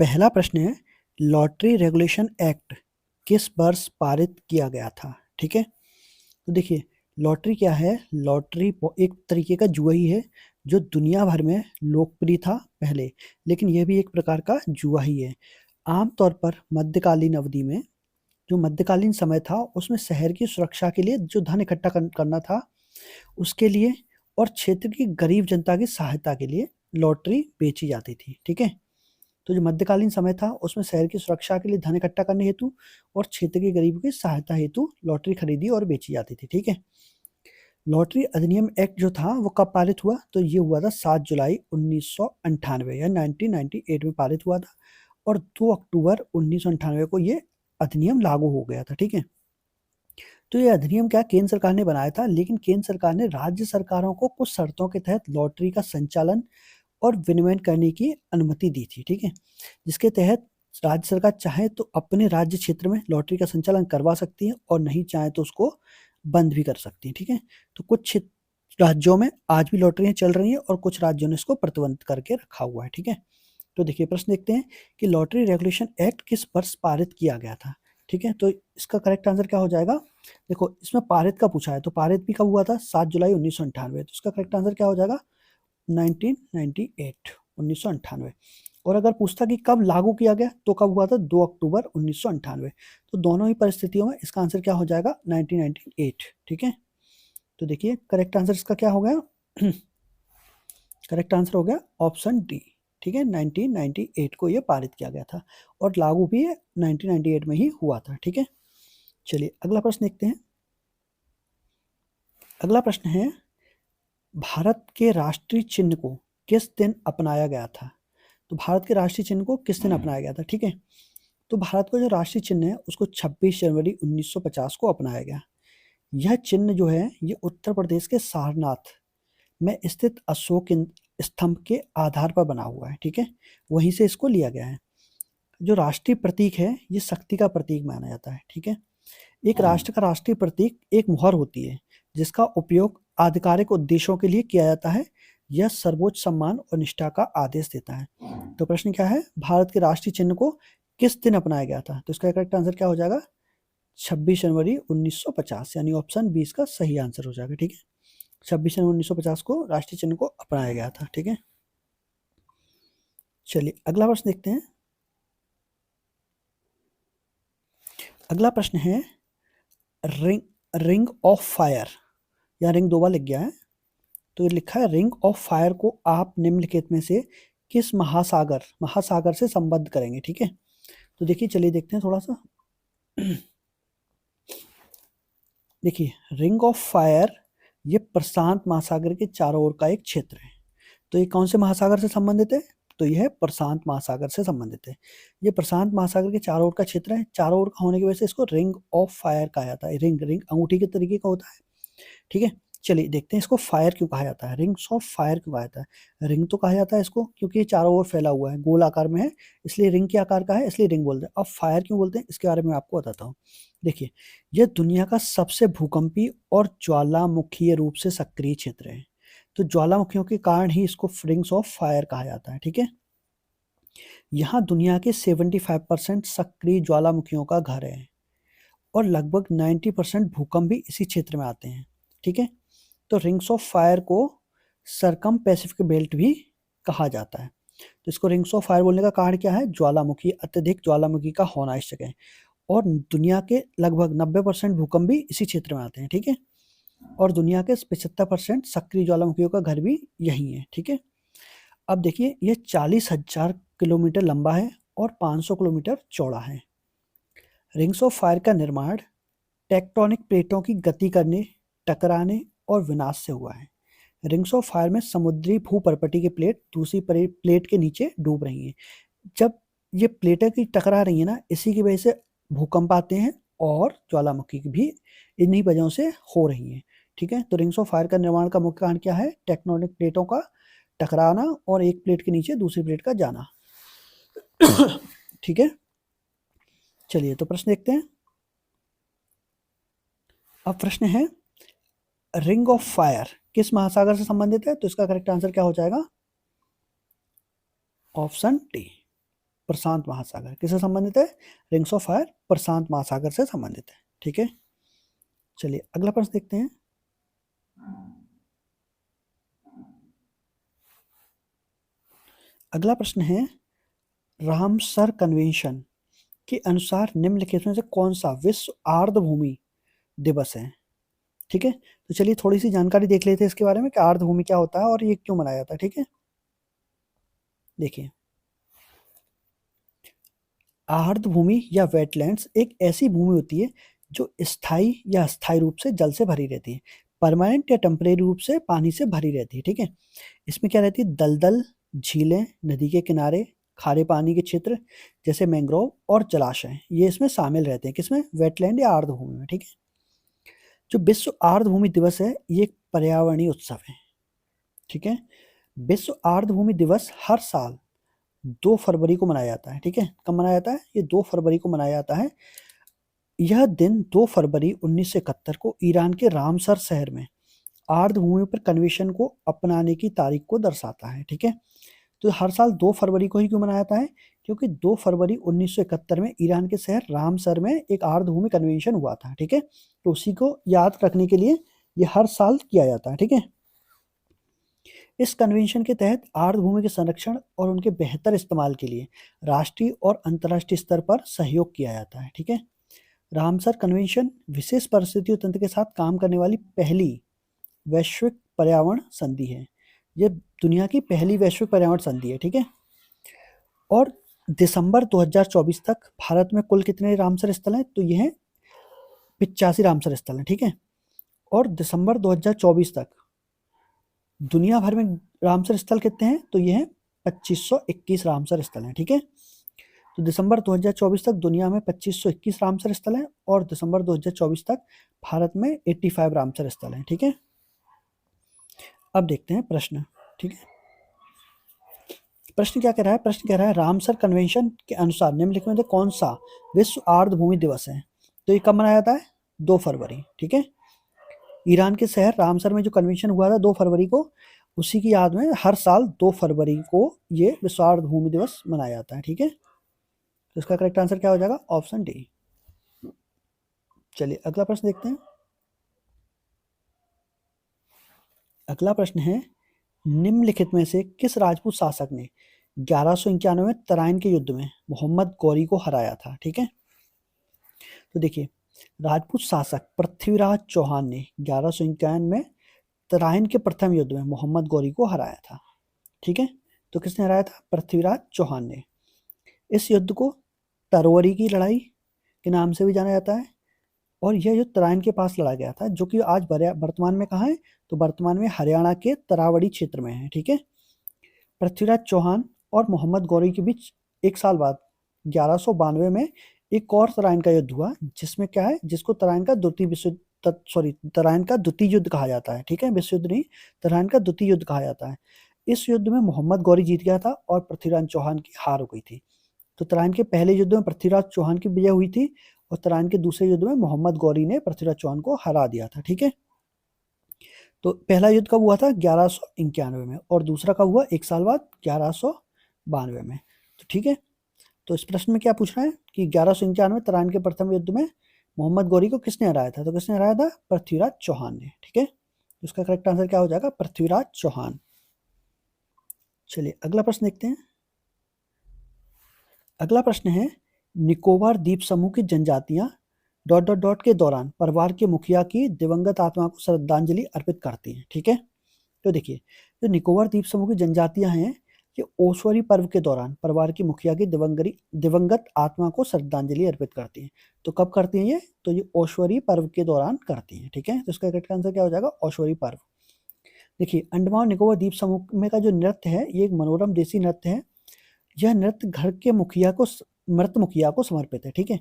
पहला प्रश्न है, लॉटरी रेगुलेशन एक्ट किस वर्ष पारित किया गया था? ठीक है, तो देखिए लॉटरी क्या है? लॉटरी एक तरीके का जुआ ही है जो दुनिया भर में लोकप्रिय था पहले, लेकिन यह भी एक प्रकार का जुआ ही है। आमतौर पर मध्यकालीन अवधि में, जो मध्यकालीन समय था उसमें शहर की सुरक्षा के लिए जो धन इकट्ठा करना था उसके लिए, और क्षेत्र की गरीब जनता की सहायता के लिए लॉटरी बेची जाती थी। ठीक है, तो जो मध्यकालीन समय था उसमें शहर की सुरक्षा के लिए धन इकट्ठा करने हेतु और क्षेत्र के गरीबों की सहायता हेतु लॉटरी खरीदी और बेची जाती थी। ठीक है, लॉटरी अधिनियम एक्ट जो था वो कब पारित हुआ? तो ये हुआ था 7 जुलाई 1998 या 1998 में पारित हुआ था, और 2 अक्टूबर 1998 को ये अधिनियम लागू हो गया था। ठीक है, तो ये अधिनियम क्या केंद्र सरकार ने बनाया था, लेकिन केंद्र सरकार ने राज्य सरकारों को कुछ शर्तों के तहत लॉटरी का संचालन और विनियमन करने की अनुमति दी थी। ठीक है, जिसके तहत राज्य सरकार चाहे तो अपने राज्य क्षेत्र में लॉटरी का संचालन करवा सकती है और नहीं चाहे तो उसको बंद भी कर सकती है। ठीक है, तो कुछ राज्यों में आज भी लॉटरियां चल रही हैं और कुछ राज्यों ने इसको प्रतिबंधित करके रखा हुआ है। ठीक है, तो देखिए प्रश्न देखते हैं कि लॉटरी रेगुलेशन एक्ट किस वर्ष पारित किया गया था? ठीक है, तो इसका करेक्ट आंसर क्या हो जाएगा? देखो इसमें पारित का पूछा है, तो पारित भी कब हुआ था? 7 जुलाई 1998। तो इसका करेक्ट आंसर क्या हो जाएगा? 1998, 1998। और अगर पूछता कि कब लागू किया गया तो कब हुआ था? 2 अक्टूबर 1998। तो दोनों ही परिस्थितियों में इसका आंसर क्या हो जाएगा? 1998। ठीक है, तो देखिए करेक्ट आंसर इसका क्या हो गया? करेक्ट आंसर हो गया ऑप्शन डी। ठीक है, 1998 को ये पारित किया गया था और लागू भी 1998 में ही हुआ था। ठीक है, चलिए अगला प्रश्न देखते हैं। अगला प्रश्न है, भारत के राष्ट्रीय चिन्ह को किस दिन अपनाया गया था? तो भारत के राष्ट्रीय चिन्ह को किस दिन अपनाया गया था? ठीक है, तो भारत का जो राष्ट्रीय चिन्ह है उसको 26 जनवरी 1950 को अपनाया गया। यह चिन्ह जो है ये उत्तर प्रदेश के सारनाथ में स्थित अशोक स्तंभ के आधार पर बना हुआ है। ठीक है, वहीं से इसको लिया गया है। जो राष्ट्रीय प्रतीक है ये शक्ति का प्रतीक माना जाता है। ठीक है, एक राष्ट्र का राष्ट्रीय प्रतीक एक मुहर होती है जिसका उपयोग आधिकारिक उद्देश्यों के लिए किया जाता है। यह सर्वोच्च सम्मान और निष्ठा का आदेश देता है। तो प्रश्न क्या है? भारत के राष्ट्रीय चिन्ह को किस दिन अपनाया गया था? तो इसका करेक्ट आंसर क्या हो जाएगा? 26 जनवरी 1950, यानी ऑप्शन 20 का सही आंसर हो जाएगा। ठीक है, 26 जनवरी 1950 को राष्ट्रीय चिन्ह को अपनाया गया था। ठीक है, चलिए अगला प्रश्न देखते हैं। अगला प्रश्न है, रिंग रिंग ऑफ फायर, या रिंग 2 बार लिख गया है, तो ये लिखा है रिंग ऑफ फायर को आप निम्नलिखित में से किस महासागर से संबद्ध करेंगे? ठीक है, तो देखिए चलिए देखते हैं थोड़ा सा। देखिए रिंग ऑफ फायर ये प्रशांत महासागर के चारों ओर का एक क्षेत्र है। तो ये कौन से महासागर से संबंधित है? तो यह प्रशांत महासागर से संबंधित है। ये प्रशांत महासागर के चारों ओर का क्षेत्र है। चारों ओर का होने की वजह से इसको रिंग ऑफ फायर कहा जाता है। रिंग रिंग अंगूठी के तरीके का होता है। ठीक है, चलिए देखते हैं इसको फायर क्यों कहा जाता है, रिंग्स ऑफ फायर क्यों कहा जाता है। रिंग तो कहा जाता है इसको क्योंकि ये चारों ओर फैला हुआ है, गोल आकार में है, इसलिए रिंग के आकार का है, इसलिए रिंग बोलते हैं। अब फायर क्यों बोलते हैं इसके बारे में आपको बताता हूँ। देखिए यह दुनिया का सबसे भूकंपी और ज्वालामुखीय रूप से सक्रिय क्षेत्र है। तो ज्वालामुखियों के कारण ही इसको रिंग्स ऑफ फायर कहा जाता है। ठीक है, यहाँ दुनिया के 75% सक्रिय ज्वालामुखियों का घर है और लगभग 90% भूकंप भी इसी क्षेत्र में आते हैं। ठीक है, तो रिंग्स ऑफ फायर को सरकम पैसिफिक बेल्ट भी कहा जाता है। तो इसको रिंग्स ऑफ फायर बोलने का कारण क्या है? ज्वालामुखी, अत्यधिक ज्वालामुखी का होना इस जगह, और दुनिया के लगभग 90% भूकंप भी इसी क्षेत्र में आते हैं। ठीक है, और दुनिया के 75% सक्रिय ज्वालामुखियों का घर भी यही है। ठीक है, अब देखिए ये 40,000 किलोमीटर लंबा है और 500 किलोमीटर चौड़ा है। रिंग्स ऑफ फायर का निर्माण टेक्टोनिक प्लेटों की गति करने, टकराने और विनाश से हुआ है। रिंग्स ऑफ फायर में समुद्री भूपर्पटी की प्लेट दूसरी प्लेट के नीचे डूब रही है। जब ये प्लेटें की टकरा रही है ना, इसी की वजह से भूकंप आते हैं और ज्वालामुखी भी इन्हीं वजहों से हो रही है। ठीक है, तो रिंग्स ऑफ फायर का निर्माण का मुख्य कारण क्या है? टेक्टोनिक प्लेटों का टकराना और एक प्लेट के नीचे दूसरी प्लेट का जाना। ठीक है, चलिए तो प्रश्न देखते हैं। अब प्रश्न है, रिंग ऑफ फायर किस महासागर से संबंधित है? तो इसका करेक्ट आंसर क्या हो जाएगा? ऑप्शन डी, प्रशांत महासागर। किससे संबंधित है? रिंग्स ऑफ फायर प्रशांत महासागर से संबंधित है। ठीक है, चलिए अगला प्रश्न देखते हैं। अगला प्रश्न है, रामसर कन्वेंशन के अनुसार निम्नलिखित में से कौन सा विश्व आर्द्रभूमि दिवस है? ठीक है, तो चलिए थोड़ी सी जानकारी देख लेते हैं इसके बारे में कि आर्द्रभूमि क्या होता है और ये क्यों मनाया जाता है। ठीक है, देखिए, आर्द्रभूमि या वेटलैंड्स एक ऐसी भूमि होती है जो स्थायी या अस्थायी रूप से जल से भरी रहती है, परमानेंट या टेम्परेरी रूप से पानी से भरी रहती है। ठीक है, इसमें क्या रहती है? दलदल, झीलें, नदी के किनारे, खारे पानी के क्षेत्र जैसे मैंग्रोव और जलाशय, ये इसमें शामिल रहते हैं। किसमें? वेटलैंड या आर्द्रभूमि में। ठीक है, जो विश्व आर्द्रभूमि दिवस है ये एक पर्यावरणीय उत्सव है। ठीक है, विश्व आर्द्रभूमि दिवस हर साल 2 फरवरी को मनाया जाता है। ठीक है, कब मनाया जाता है? ये 2 फरवरी को मनाया जाता है। यह दिन 2 फरवरी 1971 को ईरान के रामसर शहर में आर्द्रभूमि पर कन्वेंशन को अपनाने की तारीख को दर्शाता है। ठीक है, तो हर साल 2 फरवरी को ही क्यों मनाया जाता है? क्योंकि 2 फरवरी 1971 में ईरान के शहर रामसर में एक आर्द्रभूमि कन्वेंशन हुआ था। ठीक है, तो उसी को याद रखने के लिए ये हर साल किया जाता है। ठीक है, इस कन्वेंशन के तहत आर्द्रभूमि के संरक्षण और उनके बेहतर इस्तेमाल के लिए राष्ट्रीय और अंतर्राष्ट्रीय स्तर पर सहयोग किया जाता है। ठीक है, रामसर कन्वेंशन विशेष परिस्थितियों तंत्र के साथ काम करने वाली पहली वैश्विक पर्यावरण संधि है। यह दुनिया की पहली वैश्विक पर्यावरण संधि है। ठीक है, और दिसंबर 2024 तक भारत में कुल कितने रामसर स्थल हैं? तो ये हैं 85 रामसर स्थल हैं। ठीक है, और दिसंबर 2024 तक दुनिया भर में रामसर स्थल कितने हैं? तो ये हैं 2521 रामसर स्थल हैं। ठीक है, तो दिसंबर 2024 तक दुनिया में 2521 रामसर स्थल हैं और दिसंबर 2024 तक भारत में 85 रामसर स्थल हैं। ठीक है, अब देखते हैं प्रश्न। ठीक है, प्रश्न क्या कह रहा है? प्रश्न कह रहा है रामसर कन्वेंशन के अनुसार निम्नलिखित में से कौन सा विश्व आर्द्रभूमि दिवस है? तो ये कब मनाया जाता है? 2 फरवरी। ठीक है, ईरान के शहर रामसर में जो कन्वेंशन हुआ था 2 फरवरी को, उसी की याद में हर साल 2 फरवरी को ये विश्व आर्द्रभूमि दिवस मनाया जाता है। ठीक है, तो इसका करेक्ट आंसर क्या हो जाएगा? Option D. चलिए अगला प्रश्न देखते हैं। अगला प्रश्न है, निम्नलिखित में से किस राजपूत शासक ने 1191 में तराइन के युद्ध में मोहम्मद गौरी को हराया था? ठीक है, तो देखिए, राजपूत शासक पृथ्वीराज चौहान ने 1191 में तराइन के प्रथम युद्ध में मोहम्मद गौरी को हराया था। ठीक है, तो किसने हराया था? पृथ्वीराज चौहान ने। इस युद्ध को तरवरी की लड़ाई के नाम से भी जाना जाता है और यह युद्ध तराइन के पास लड़ा गया था, जो कि आज वर्तमान में कहाँ है? तो वर्तमान में हरियाणा के तरावड़ी क्षेत्र में है। ठीक है, पृथ्वीराज चौहान और मोहम्मद गौरी के बीच एक साल बाद 1192 में एक और तराइन का युद्ध हुआ, जिसमें क्या है? जिसको तराइन का द्वितीय युद्ध कहा जाता है। ठीक है, विश्व युद्ध नहीं, तराइन का द्वितीय युद्ध कहा जाता है। इस युद्ध में मोहम्मद गौरी जीत गया था और पृथ्वीराज चौहान की हार हो गई थी। तो तराइन के पहले युद्ध में पृथ्वीराज चौहान की विजय हुई थी और तराइन के दूसरे युद्ध में मोहम्मद गौरी ने पृथ्वीराज चौहान को हरा दिया था। ठीक है, तो पहला युद्ध कब हुआ था? 1191 में, और दूसरा कब हुआ? एक साल बाद 1192 में। तो ठीक है, तो इस प्रश्न में क्या पूछ रहा है कि 1191 तराइन के प्रथम युद्ध में मोहम्मद गौरी को किसने हराया था? तो किसने हराया था? पृथ्वीराज चौहान ने। ठीक है, तो इसका करेक्ट आंसर क्या हो जाएगा? पृथ्वीराज चौहान। चलिए अगला प्रश्न देखते हैं। अगला प्रश्न है, निकोबार द्वीप समूह की जनजातियां ... के दौरान परिवार के मुखिया की दिवंगत आत्मा को श्रद्धांजलि अर्पित करती हैं। ठीक है, तो देखिए, जो निकोबार द्वीप समूह की जनजातियां हैं, ये ओशवरी पर्व के दौरान परिवार की मुखिया की दिवंगत आत्मा को श्रद्धांजलि अर्पित करती हैं। तो कब करती हैं ये? तो ये ओशवरी पर्व के दौरान करती हैं। ठीक है, तो इसका करेक्ट आंसर क्या हो जाएगा? ओशवरी पर्व। देखिए, अंडमान निकोबार द्वीप समूह में का जो नृत्य है, ये एक मनोरम देसी नृत्य है। यह नृत्य घर के मृत मुखिया को समर्पित है। ठीक है,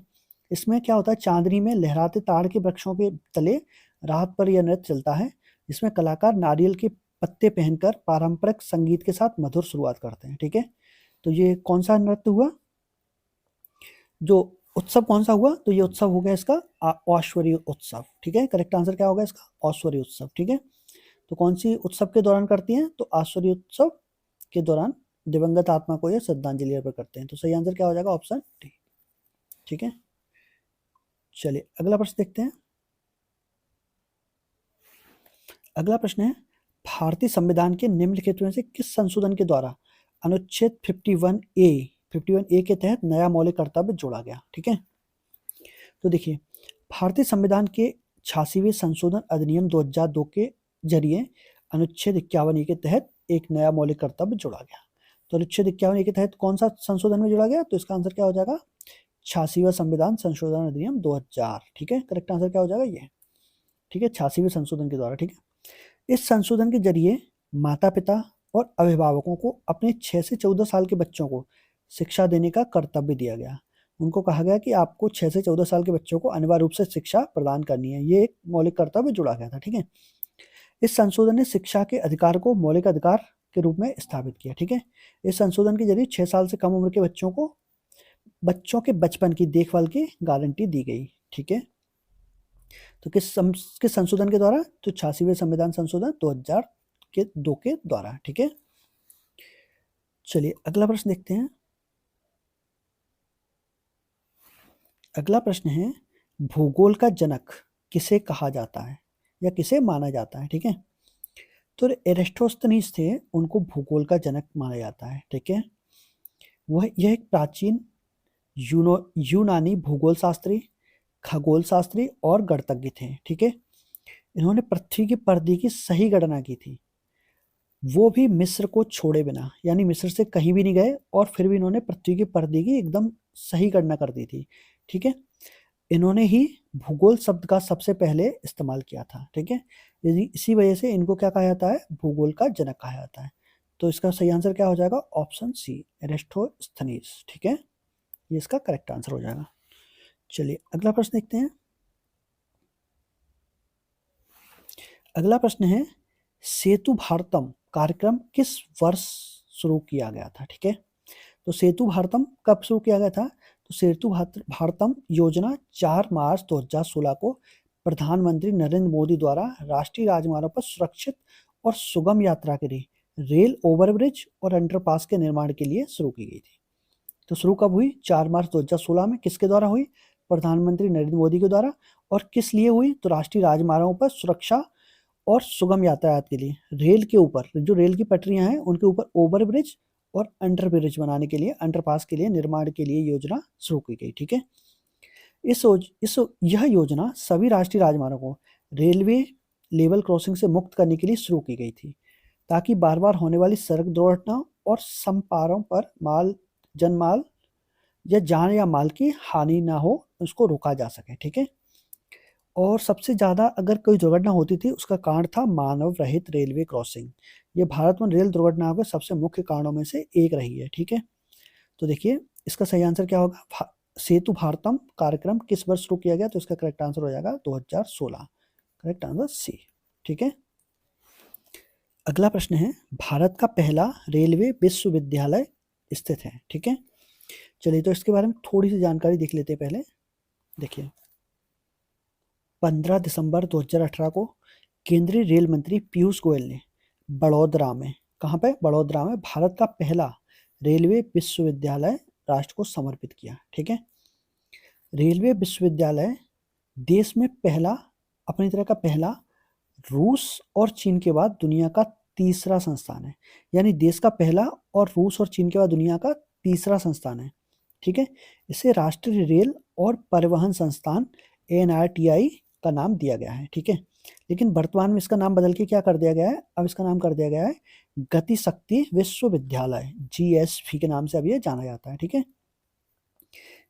इसमें क्या होता है? चांदनी में लहराते ताड़ के वृक्षों के तले रात पर यह नृत्य चलता है। इसमें कलाकार नारियल के पत्ते पहनकर पारंपरिक संगीत के साथ मधुर शुरुआत करते हैं। ठीक है, तो ये कौन सा नृत्य हुआ? जो उत्सव कौन सा हुआ? तो ये उत्सव हो गया इसका ओशवरी उत्सव। ठीक है, करेक्ट आंसर क्या होगा इसका? ओशवरी उत्सव। ठीक है, तो कौन सी उत्सव के दौरान करती हैं? तो ओशवरी उत्सव के दौरान दिवंगत आत्मा को ये श्रद्धांजलि अर्पण करते हैं। तो सही आंसर क्या हो जाएगा? Option D. ठीक है, चलिए अगला प्रश्न देखते हैं। अगला प्रश्न है, भारतीय संविधान के निम्नलिखित में से किस संशोधन के द्वारा अनुच्छेद 51A के तहत नया मौलिक कर्तव्य जोड़ा गया? ठीक है, तो देखिए, भारतीय संविधान के 86वें संशोधन अधिनियम 2002 के जरिए अनुच्छेद 51A के तहत एक नया मौलिक कर्तव्य जोड़ा गया। तो अनुच्छेद 51A के तहत कौन सा संशोधन में जोड़ा गया? तो इसका आंसर क्या हो जाएगा? 86वां संविधान संशोधन अधिनियम 2000। ठीक है, करेक्ट आंसर क्या हो जाएगा? ये। ठीक है, 86वें संशोधन के द्वारा। ठीक है, इस संशोधन के जरिए माता पिता और अभिभावकों को अपने 6 से 14 साल के बच्चों को शिक्षा देने का कर्तव्य दिया गया। उनको कहा गया कि आपको 6 से 14 साल के बच्चों को अनिवार्य रूप से शिक्षा प्रदान करनी है। ये एक मौलिक कर्तव्य जुड़ा गया था। ठीक है, इस संशोधन ने शिक्षा के अधिकार को मौलिक अधिकार के रूप में स्थापित किया। ठीक है, इस संशोधन के जरिए 6 साल से कम उम्र के बच्चों को बच्चों के बचपन की देखभाल की गारंटी दी गई। ठीक है, तो किस संशोधन के द्वारा? तो 86वें संविधान संशोधन 2002 के द्वारा। ठीक है, चलिए अगला प्रश्न देखते हैं। अगला प्रश्न है, भूगोल का जनक किसे कहा जाता है या किसे माना जाता है? ठीक है, तो एरिस्टोस्थनीज थे, उनको भूगोल का जनक माना जाता है। ठीक है, यह एक प्राचीन यूनानी भूगोल शास्त्री, खगोल शास्त्री और गणितज्ञ थे। ठीक है, इन्होंने पृथ्वी की परिधि की सही गणना की थी, वो भी मिस्र को छोड़े बिना, यानी मिस्र से कहीं भी नहीं गए और फिर भी इन्होंने पृथ्वी की परिधि की एकदम सही गणना कर दी थी। ठीक है, इन्होंने ही भूगोल शब्द का सबसे पहले इस्तेमाल किया था। ठीक है, इसी वजह से इनको क्या कहा जाता है? भूगोल का जनक कहा जाता है। तो इसका सही आंसर क्या हो जाएगा? Option C, Eratosthenes. ठीक है, ये इसका करेक्ट आंसर हो जाएगा। चलिए अगला प्रश्न देखते हैं। अगला प्रश्न है, सेतु भारतम कार्यक्रम किस वर्ष शुरू किया गया था? ठीक है, तो सेतु भारतम कब शुरू किया गया था? तो सेतु भारतम योजना 4 मार्च 2016 को प्रधानमंत्री नरेंद्र मोदी द्वारा राष्ट्रीय राजमार्गों पर सुरक्षित और सुगम यात्रा के लिए रेल ओवरब्रिज और अंडरपास के निर्माण के लिए शुरू की गई थी। तो शुरू कब हुई? 4 मार्च 2016 में। किसके द्वारा हुई? प्रधानमंत्री नरेंद्र मोदी के द्वारा। और किस लिए हुई? तो राष्ट्रीय राजमार्गों पर सुरक्षा और सुगम यातायात के लिए, रेल के ऊपर जो रेल की पटरियां हैं उनके ऊपर ओवर ब्रिज और अंडर ब्रिज बनाने के लिए, अंडरपास के लिए निर्माण के लिए योजना शुरू की गई। ठीक है, यह योजना सभी राष्ट्रीय राजमार्गों को रेलवे लेवल क्रॉसिंग से मुक्त करने के लिए शुरू की गई थी, ताकि बार बार होने वाली सड़क दुर्घटनाओं और समपारों पर जनमाल या जान या माल की हानि ना हो, उसको रोका जा सके। ठीक है, और सबसे ज़्यादा अगर कोई दुर्घटना होती थी उसका कारण था मानव रहित रेलवे क्रॉसिंग। ये भारत में रेल दुर्घटनाओं के सबसे मुख्य कारणों में से एक रही है। ठीक है, तो देखिए इसका सही आंसर क्या होगा? सेतु भारतम कार्यक्रम किस वर्ष शुरू किया गया? तो इसका करेक्ट आंसर हो जाएगा 2016। Correct answer C. ठीक है, अगला प्रश्न है, भारत का पहला रेलवे विश्वविद्यालय स्थित है। ठीक है, चलिए तो इसके बारे में थोड़ी सी जानकारी देख लेते हैं पहले। देखिए 15 दिसंबर 2018 को केंद्रीय रेल मंत्री पीयूष गोयल ने बड़ौदरा में, कहाँ पे? बड़ौदरा में भारत का पहला रेलवे विश्वविद्यालय राष्ट्र को समर्पित किया। ठीक है, रेलवे विश्वविद्यालय देश में पहला, अपनी तरह का पहला, रूस और चीन के बाद दुनिया का तीसरा संस्थान है। यानी देश का पहला और रूस और चीन के बाद दुनिया का तीसरा संस्थान है। ठीक है, इसे राष्ट्रीय रेल और परिवहन संस्थान NRTI का नाम दिया गया है। ठीक है, लेकिन वर्तमान में इसका नाम बदल के क्या कर दिया गया है? अब इसका नाम कर दिया गया है गति शक्ति विश्वविद्यालय, GSV के नाम से अब ये जाना जाता है। ठीक है,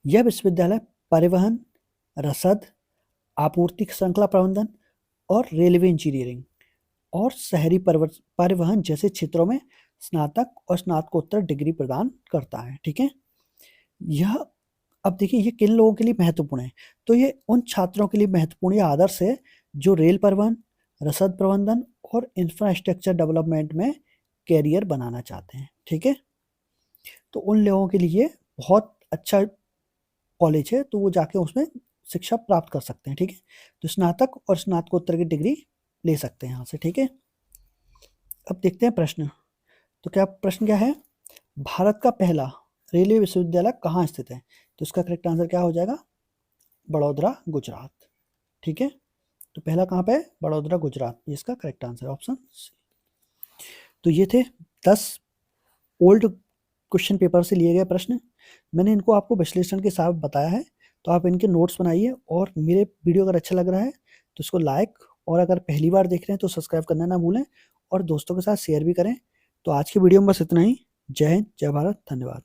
यह विश्वविद्यालय परिवहन, रसद, आपूर्ति श्रृंखला प्रबंधन और रेलवे इंजीनियरिंग और शहरी परिवहन जैसे क्षेत्रों में स्नातक और स्नातकोत्तर डिग्री प्रदान करता है। ठीक है, यह, अब देखिए ये किन लोगों के लिए महत्वपूर्ण है? तो ये उन छात्रों के लिए महत्वपूर्ण या आदर्श है जो रेल परिवहन, रसद प्रबंधन और इंफ्रास्ट्रक्चर डेवलपमेंट में कैरियर बनाना चाहते हैं। ठीक है, तो उन लोगों के लिए बहुत अच्छा कॉलेज है, तो वो जाके उसमें शिक्षा प्राप्त कर सकते हैं। ठीक है, तो स्नातक और स्नातकोत्तर की डिग्री ले सकते हैं यहाँ से। ठीक है, अब देखते हैं प्रश्न। तो क्या प्रश्न क्या है? भारत का पहला रेलवे विश्वविद्यालय कहाँ स्थित है? तो इसका करेक्ट आंसर क्या हो जाएगा? बड़ौदा, गुजरात। ठीक है, तो पहला कहाँ पे है? बड़ौदा, गुजरात, ये इसका करेक्ट आंसर है, ऑप्शन सी। तो ये थे 10 ओल्ड क्वेश्चन पेपर से लिए गए प्रश्न। मैंने इनको आपको विश्लेषण के साथ बताया है, तो आप इनके नोट्स बनाइए, और मेरे वीडियो अगर अच्छा लग रहा है तो इसको लाइक, और अगर पहली बार देख रहे हैं तो सब्सक्राइब करना ना भूलें, और दोस्तों के साथ शेयर भी करें। तो आज की वीडियो में बस इतना ही। जय हिंद, जय भारत, धन्यवाद।